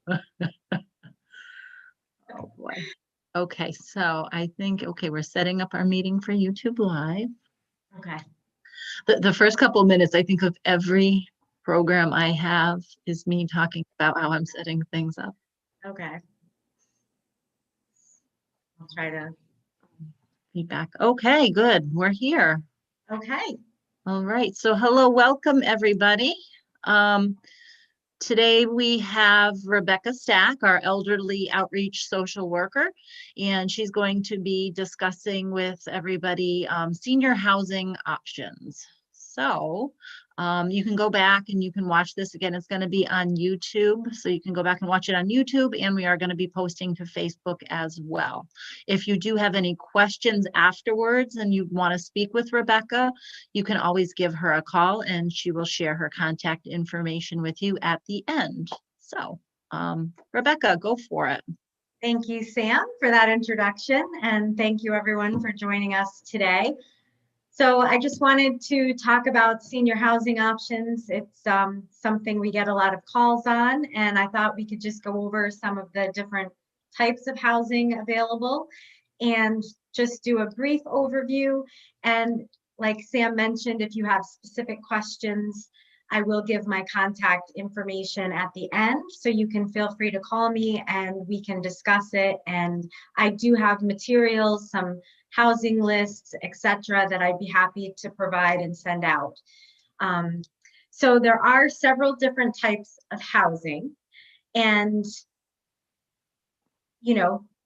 Oh boy. Okay, so I think, okay, we're setting up our meeting for YouTube Live. Okay. The first couple of minutes, I think, of every program I have is me talking about how I'm setting things up. Okay. I'll try to. Feedback. Okay, good. We're here. Okay. All right. So hello, welcome everybody. Um, Today we have Rebecca Stack, our elderly outreach social worker, and she's going to be discussing with everybody senior housing options. So you can go back and you can watch this again. It's going to be on YouTube, so you can go back and watch it on YouTube, and we are going to be posting to Facebook as well. If you do have any questions afterwards and you want to speak with Rebecca, you can always give her a call and she will share her contact information with you at the end. So, Rebecca, go for it. Thank you, Sam, for that introduction. And thank you, everyone, for joining us today. So I just wanted to talk about senior housing options. It's something we get a lot of calls on, and I thought we could just go over some of the different types of housing available and just do a brief overview. And like Sam mentioned, if you have specific questions, I will give my contact information at the end, so you can feel free to call me and we can discuss it. And I do have materials, some housing lists, etc., that I'd be happy to provide and send out. So there are several different types of housing, and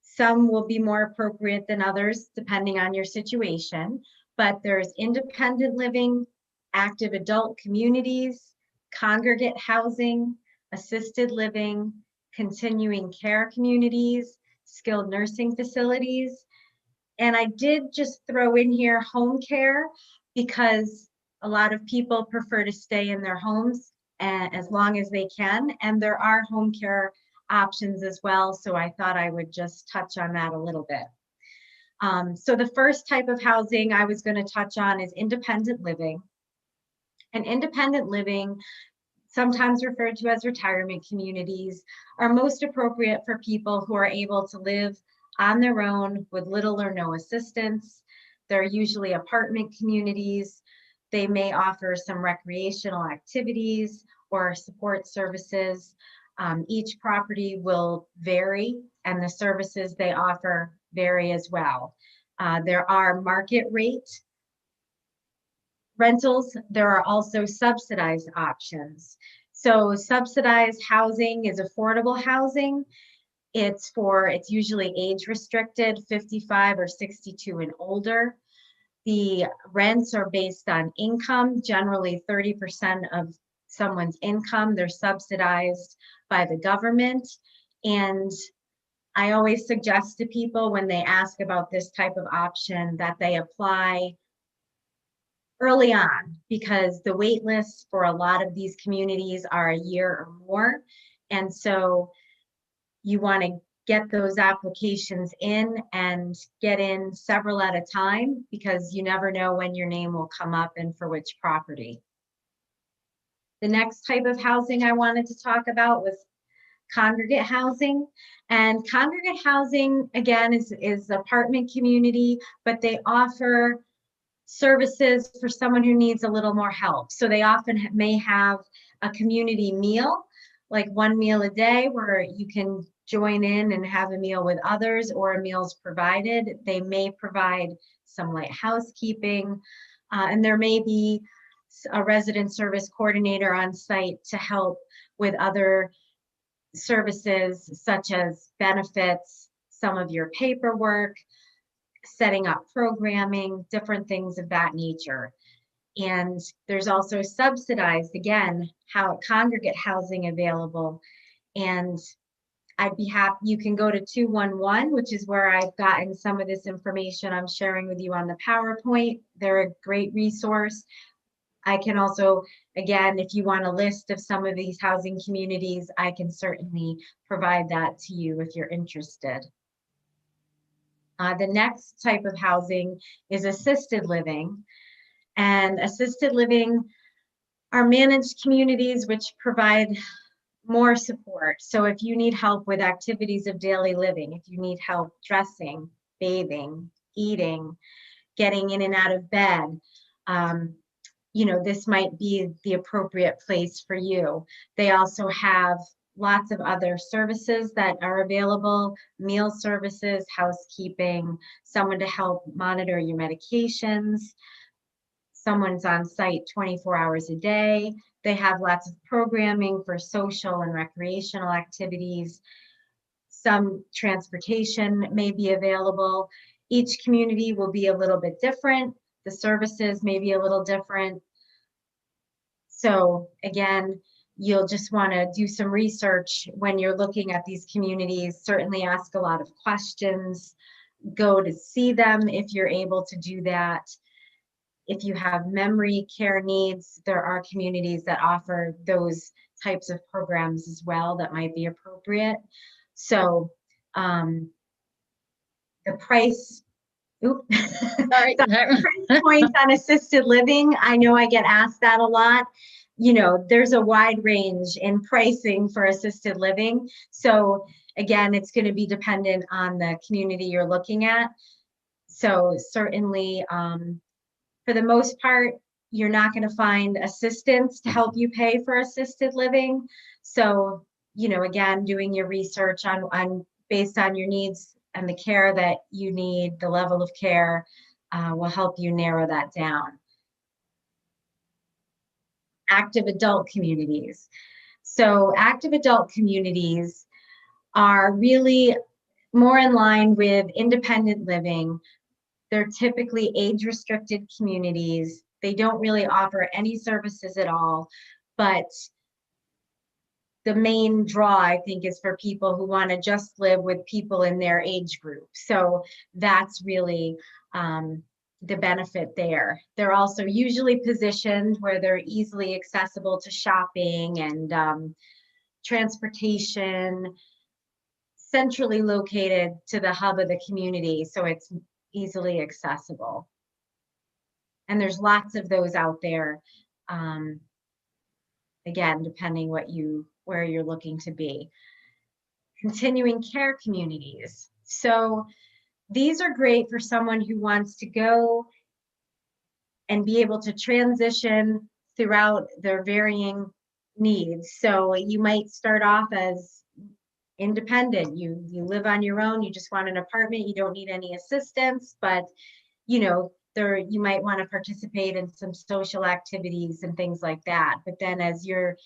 some will be more appropriate than others depending on your situation. But there's independent living, active adult communities, congregate housing, assisted living, continuing care communities, skilled nursing facilities. And I did just throw in here home care because a lot of people prefer to stay in their homes as long as they can. And there are home care options as well. So I thought I would just touch on that a little bit. So the first type of housing I was going to touch on is independent living. And independent living, sometimes referred to as retirement communities, are most appropriate for people who are able to live on their own with little or no assistance. They're usually apartment communities. They may offer some recreational activities or support services. Each property will vary, and the services they offer vary as well. There are market rate rentals. There are also subsidized options. So subsidized housing is affordable housing. It's usually age restricted, 55 or 62 and older. The rents are based on income, generally 30% of someone's income. They're subsidized by the government. And I always suggest to people when they ask about this type of option that they apply early on, because the wait lists for a lot of these communities are a year or more. And so you want to get those applications in and get in several at a time, because you never know when your name will come up and for which property. The next type of housing I wanted to talk about was congregate housing. And congregate housing, again, is apartment community, but they offer services for someone who needs a little more help. So they often may have a community meal, like one meal a day, where you can join in and have a meal with others, or a meal's provided. They may provide some light housekeeping, and there may be a resident service coordinator on site to help with other services such as benefits, some of your paperwork, setting up programming, different things of that nature. And there's also subsidized, again, congregate housing available. And I'd be happy, you can go to 211, which is where I've gotten some of this information I'm sharing with you on the PowerPoint. They're a great resource. I can also, again, if you want a list of some of these housing communities, I can certainly provide that to you if you're interested. The next type of housing is assisted living. And assisted living are managed communities which provide more support. So if you need help with activities of daily living, if you need help dressing, bathing, eating, getting in and out of bed, this might be the appropriate place for you. They also have lots of other services that are available: meal services, housekeeping, someone to help monitor your medications. Someone's on site 24 hours a day. They have lots of programming for social and recreational activities. Some transportation may be available. Each community will be a little bit different. The services may be a little different. So again, you'll just want to do some research when you're looking at these communities. Certainly ask a lot of questions. Go to see them if you're able to do that. If you have memory care needs, there are communities that offer those types of programs as well that might be appropriate. So the price, Sorry. the price points on assisted living, I know I get asked that a lot. There's a wide range in pricing for assisted living. So again, it's going to be dependent on the community you're looking at. So certainly, for the most part, you're not going to find assistants to help you pay for assisted living. So, again, doing your research on based on your needs and the care that you need, the level of care will help you narrow that down. Active adult communities. So active adult communities are really more in line with independent living. They're typically age-restricted communities. They don't really offer any services at all, but the main draw, I think, is for people who want to just live with people in their age group. So that's really the benefit there. They're also usually positioned where they're easily accessible to shopping and transportation, centrally located to the hub of the community, so it's easily accessible. And there's lots of those out there, again, depending where you're looking to be. Continuing care communities. So these are great for someone who wants to go and be able to transition throughout their varying needs. So you might start off as independent. You live on your own, you just want an apartment, you don't need any assistance, but you might want to participate in some social activities and things like that. But then as your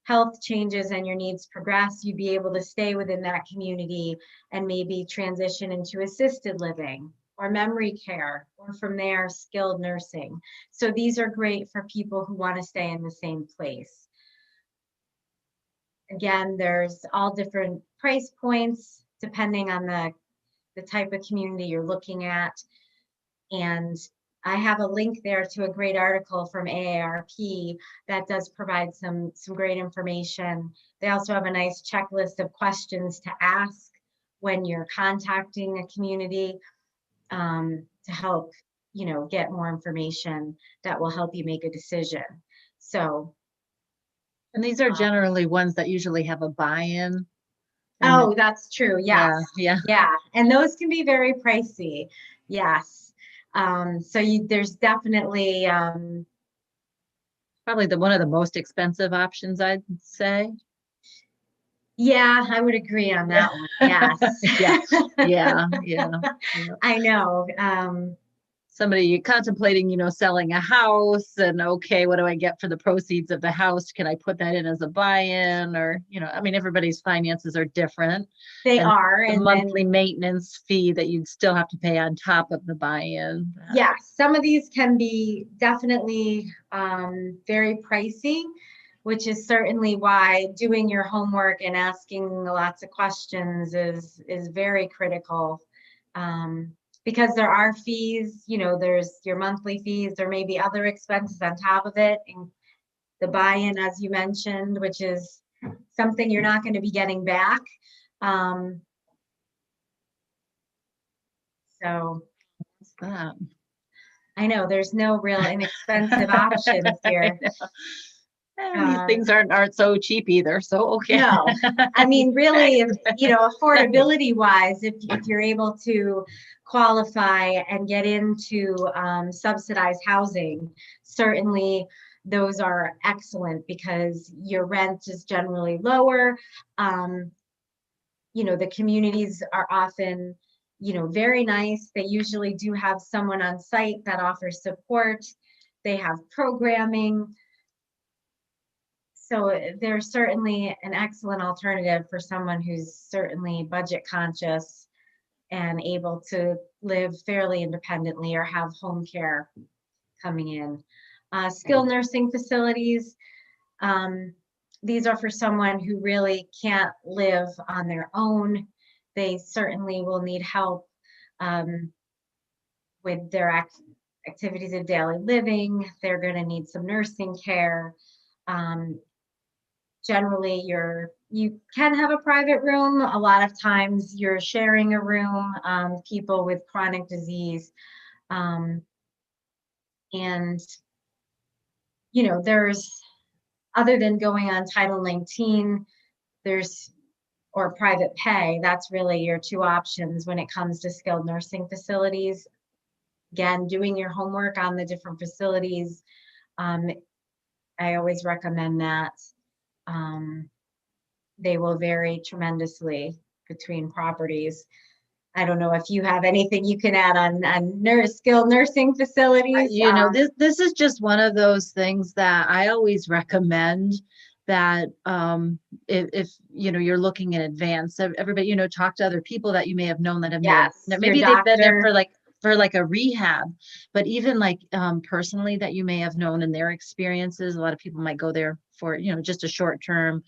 health changes and your needs progress, you'd be able to stay within that community and maybe transition into assisted living or memory care, or from there, skilled nursing. So these are great for people who want to stay in the same place. Again, there's all different price points depending on the type of community you're looking at. And I have a link there to a great article from AARP that does provide some great information. They also have a nice checklist of questions to ask when you're contacting a community to help, get more information that will help you make a decision. So. And these are generally ones that usually have a buy-in. Oh, that's true. Yes. Yeah. And those can be very pricey. Yes. So there's definitely probably one of the most expensive options, I'd say. Yeah, I would agree on that one. Yes. Yeah. I know. Somebody contemplating, selling a house, and okay, what do I get for the proceeds of the house? Can I put that in as a buy-in? Or, everybody's finances are different. They are. The monthly maintenance fee that you'd still have to pay on top of the buy-in. Yeah, some of these can be definitely very pricey, which is certainly why doing your homework and asking lots of questions is very critical. Because there are fees, there's your monthly fees, there may be other expenses on top of it, and the buy-in, as you mentioned, which is something you're not going to be getting back. So what's that? I know there's no real inexpensive options here. And these Uh, things aren't so cheap either. So, okay. No, I mean, really, if, affordability wise, if you're able to qualify and get into subsidized housing, certainly those are excellent because your rent is generally lower. Um, the communities are often, very nice. They usually do have someone on site that offers support. They have programming. So they're certainly an excellent alternative for someone who's certainly budget conscious and able to live fairly independently or have home care coming in. Skilled nursing facilities, these are for someone who really can't live on their own. They certainly will need help with their activities of daily living. They're going to need some nursing care. Generally, you can have a private room. A lot of times you're sharing a room, people with chronic disease. And, there's, other than going on Title 19, or private pay, that's really your two options when it comes to skilled nursing facilities. Again, doing your homework on the different facilities. I always recommend that. They will vary tremendously between properties. I don't know if you have anything you can add on skilled nursing facilities. This is just one of those things that I always recommend that if you're looking in advance, everybody, talk to other people that you may have known that have maybe they've been there for like a rehab, but even like personally that you may have known in their experiences. A lot of people might go there for just a short term,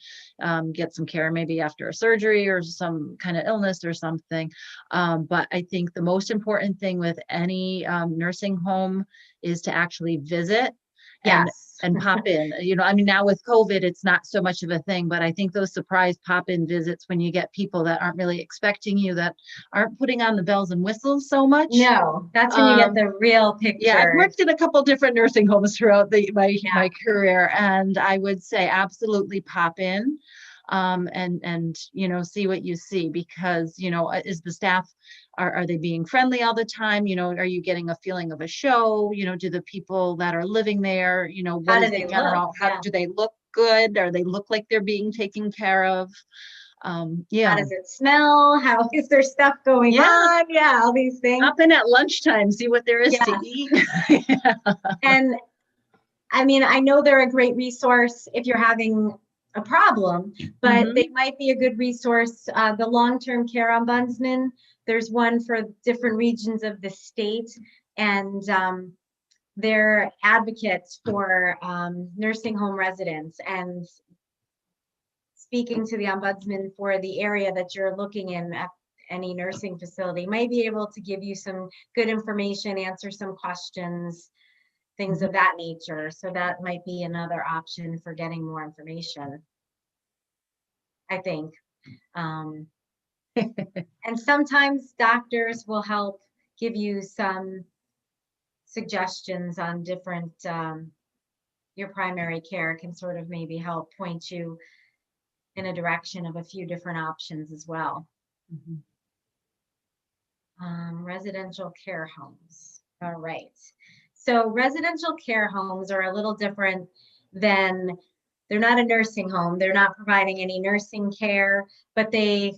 get some care maybe after a surgery or some kind of illness or something. But I think the most important thing with any nursing home is to actually visit and pop in. Now with COVID, it's not so much of a thing, but I think those surprise pop-in visits when you get people that aren't really expecting you, that aren't putting on the bells and whistles so much. No, that's when you get the real picture. Yeah, I've worked in a couple different nursing homes throughout my career, and I would say absolutely pop in. And see what you see, because is the staff, are they being friendly all the time? Are you getting a feeling of a show? Do the people that are living there, what is the general, how do they look good? Or they look like they're being taken care of? How does it smell? How is there stuff going on? Yeah, all these things. Up in at lunchtime, see what there is to eat. And I know they're a great resource if you're having a problem, but they might be a good resource. The long-term care ombudsman, there's one for different regions of the state, and they're advocates for nursing home residents. And speaking to the ombudsman for the area that you're looking in at any nursing facility might be able to give you some good information, answer some questions, things of that nature. So that might be another option for getting more information, I think. And sometimes doctors will help give you some suggestions on different, your primary care can sort of maybe help point you in a direction of a few different options as well. Residential care homes. All right. So residential care homes are a little different than, they're not a nursing home. They're not providing any nursing care, but they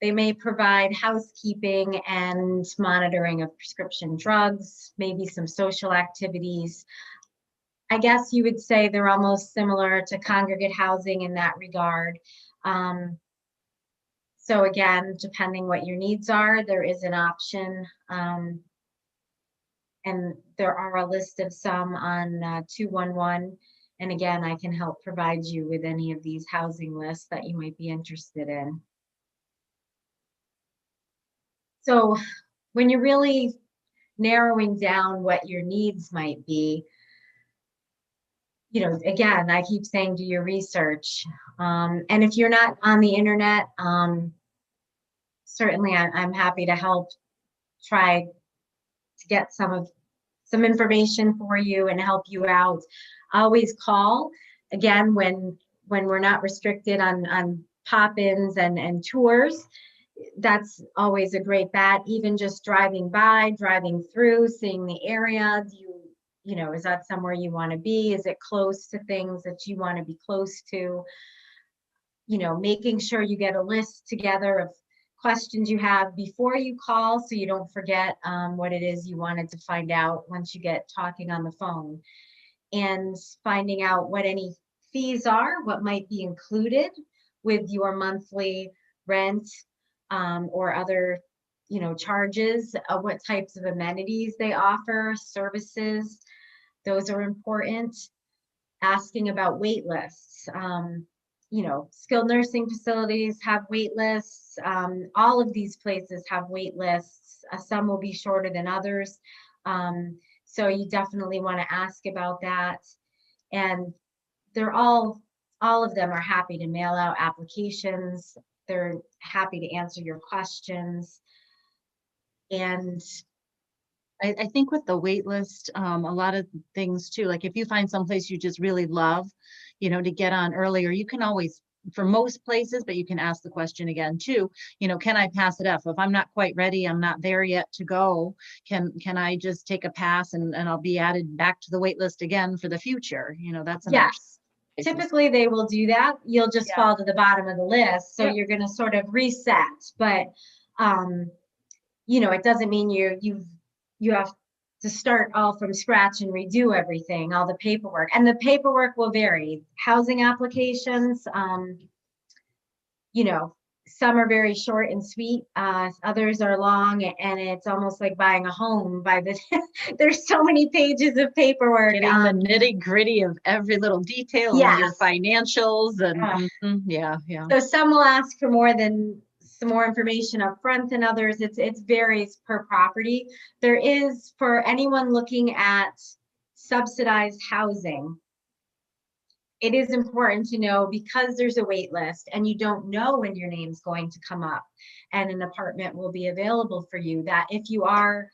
may provide housekeeping and monitoring of prescription drugs, maybe some social activities. I guess you would say they're almost similar to congregate housing in that regard. So again, depending what your needs are, there is an option. And there are a list of some on 211. And again, I can help provide you with any of these housing lists that you might be interested in. So when you're really narrowing down what your needs might be, again, I keep saying do your research. And if you're not on the internet, certainly I'm happy to help try to get some information for you and help you out. Always call Again, when we're not restricted on pop-ins and tours, that's always a great bet. Even just driving by, driving through, seeing the area. You know, is that somewhere you want to be? Is it close to things that you want to be close to? You know, making sure you get a list together of questions you have before you call, so you don't forget what it is you wanted to find out once you get talking on the phone, and finding out what any fees are, what might be included with your monthly rent, or other, you know, charges, what types of amenities they offer, services. Those are important. Asking about wait lists. You know, skilled nursing facilities have wait lists. All of these places have wait lists. Some will be shorter than others. So you definitely want to ask about that. And they're all of them are happy to mail out applications. They're happy to answer your questions. And I think with the wait list, a lot of things too, like if you find someplace you just really love, you know, to get on earlier, you can always, for most places, but you can ask the question again too, you know, can I pass it up? If I'm not quite ready, I'm not there yet to go, can I just take a pass and I'll be added back to the wait list again for the future? You know, that's an option. yes, typically they will do that. You'll just Yeah. fall to the bottom of the list. So Yep. you're going to sort of reset, but you know, it doesn't mean you have to start all from scratch and redo everything, all the paperwork. And the paperwork will vary. Housing applications, you know, some are very short and sweet, others are long, and it's almost like buying a home by the there's so many pages of paperwork. Getting the nitty gritty of every little detail of your Yes. financials and yeah. So some will ask for some more information up front than others. It varies per property. There is, for anyone looking at subsidized housing, it is important to know, because there's a wait list and you don't know when your name's going to come up and an apartment will be available for you, that if you are,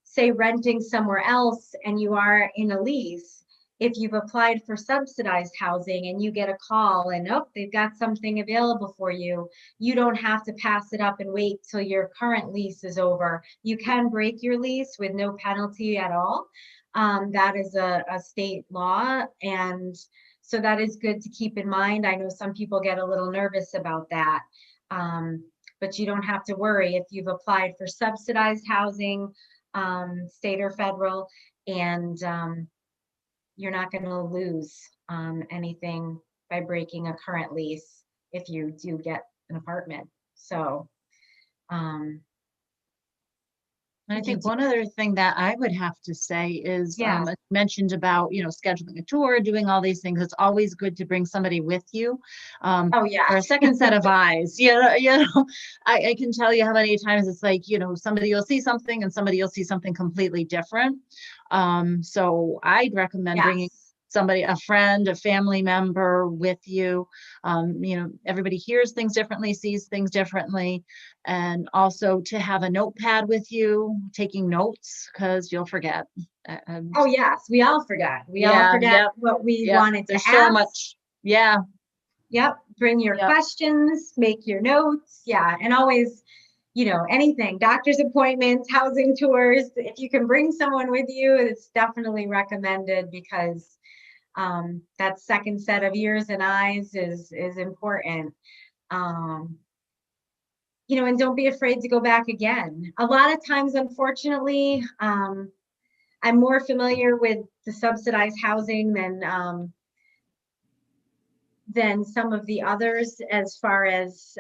say, renting somewhere else and you are in a lease, if you've applied for subsidized housing and you get a call and, oh, they've got something available for you, you don't have to pass it up and wait till your current lease is over. You can break your lease with no penalty at all. That is a state law. And so that is good to keep in mind. I know some people get a little nervous about that. But you don't have to worry if you've applied for subsidized housing, state or federal, and you're not going to lose anything by breaking a current lease if you do get an apartment. So I think one other thing that I would have to say is, Yeah. mentioned about, you know, scheduling a tour, doing all these things. It's always good to bring somebody with you. Oh, yeah. Or a second set of eyes. You know, I can tell you how many times it's like, you know, somebody will see something and somebody will see something completely different. So I'd recommend bringing Yes. somebody, a friend, a family member with you. You know, everybody hears things differently, sees things differently. And also to have a notepad with you, taking notes, because you'll forget. Oh, yes. We all forgot. We all Yeah, forgot yep, what we yep. wanted to There's ask. so much. Yeah, Yep. Bring your Yep. questions, make your notes. Yeah. And always, you know, anything, doctor's appointments, housing tours. If you can bring someone with you, it's definitely recommended, because that second set of ears and eyes is important. You know, and don't be afraid to go back again. A lot of times, unfortunately, I'm more familiar with the subsidized housing than some of the others as far as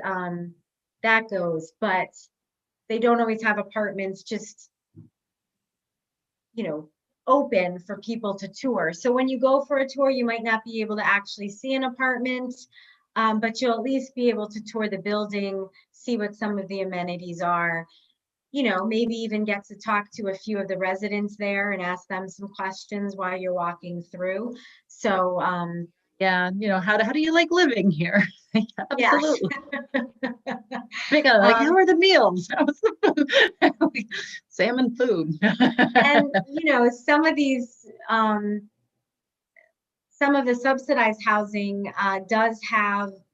that goes, but they don't always have apartments just, you know, open for people to tour. So when you go for a tour, you might not be able to actually see an apartment, but you'll at least be able to tour the building, see what some of the amenities are, you know, maybe even get to talk to a few of the residents there and ask them some questions while you're walking through. So yeah. You know, how do you like living here? yes. Absolutely. Like, how are the meals? How's the food? Salmon food. And you know, some of these some of the subsidized housing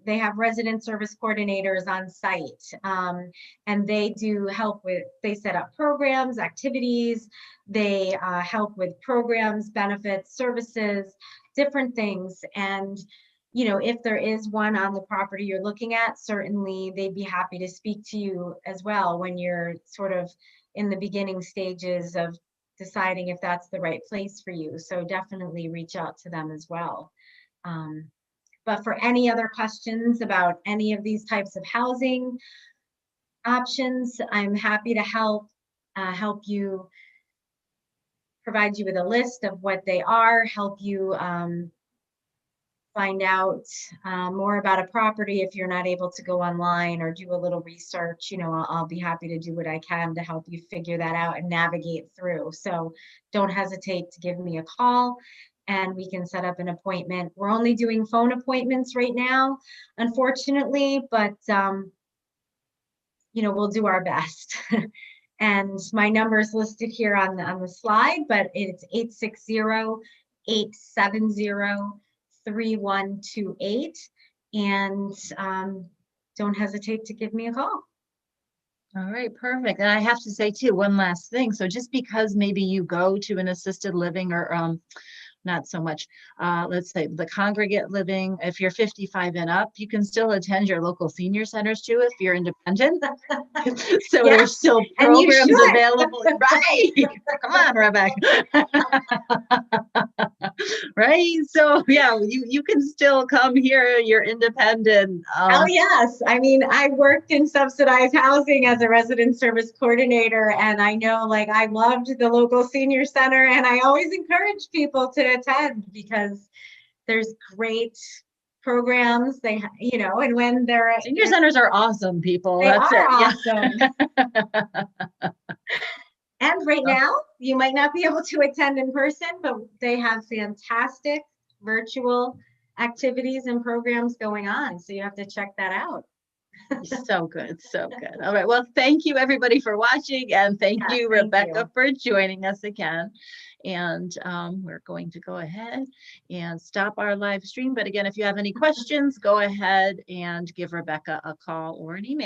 they have resident service coordinators on site. And they do help they set up programs, activities, they help with programs, benefits, services, different things. And, if there is one on the property you're looking at, certainly they'd be happy to speak to you as well when you're sort of in the beginning stages of deciding if that's the right place for you. So definitely reach out to them as well. But for any other questions about any of these types of housing options, I'm happy to help you, provide you with a list of what they are, help you find out more about a property if you're not able to go online or do a little research. I'll be happy to do what I can to help you figure that out and navigate through. So don't hesitate to give me a call and we can set up an appointment. We're only doing phone appointments right now, unfortunately, but we'll do our best. And my number is listed here on the slide, but it's 860-870-3128. And don't hesitate to give me a call. All right, perfect. And I have to say too, one last thing. So just because maybe you go to an assisted living or not so much, let's say the congregate living, if you're 55 and up, you can still attend your local senior centers too if you're independent. So Yes, there's still and you programs should. available. Right. Come on, Rebecca. Right. So yeah, you can still come here. You're independent. Oh yes. I mean, I worked in subsidized housing as a resident service coordinator, and I know I loved the local senior center, and I always encourage people to attend because there's great programs. And when they're Senior centers are awesome, people. they That's are it. Yeah. awesome. And right now, you might not be able to attend in person, but they have fantastic virtual activities and programs going on. So you have to check that out. So good. So good. All right. Well, thank you everybody for watching. And thank you, Rebecca, for joining us again. And we're going to go ahead and stop our live stream. But again, if you have any questions, go ahead and give Rebecca a call or an email.